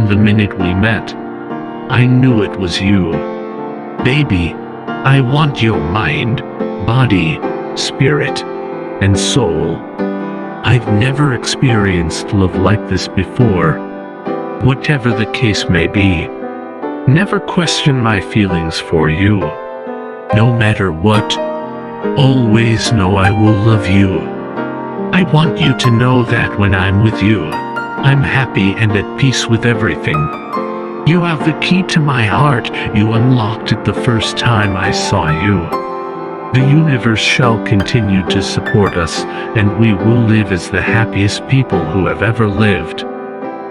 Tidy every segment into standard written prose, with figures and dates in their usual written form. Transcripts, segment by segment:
the minute we met. I knew it was you. Baby, I want your mind, body, spirit, and soul. I've never experienced love like this before. Whatever the case may be, never question my feelings for you. No matter what, always know I will love you. I want you to know that when I'm with you, I'm happy and at peace with everything. You have the key to my heart. You unlocked it the first time I saw you. The universe shall continue to support us, and we will live as the happiest people who have ever lived.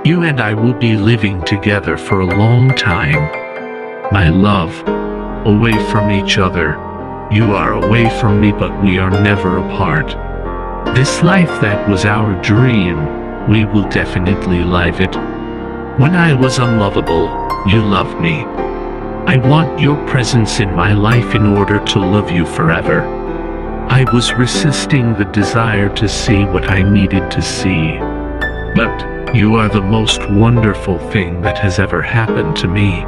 You and I will be living together for a long time. My love, away from each other. You are away from me, but we are never apart. This life that was our dream, we will definitely live it. When I was unlovable, you loved me. I want your presence in my life in order to love you forever. I was resisting the desire to see what I needed to see. But you are the most wonderful thing that has ever happened to me.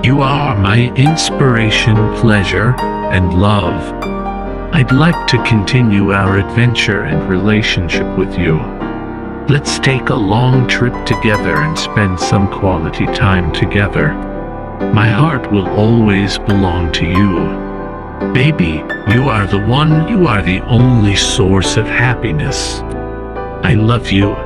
You are my inspiration, pleasure, and love. I'd like to continue our adventure and relationship with you. Let's take a long trip together and spend some quality time together. My heart will always belong to you. Baby, you are the one, you are the only source of happiness. I love you.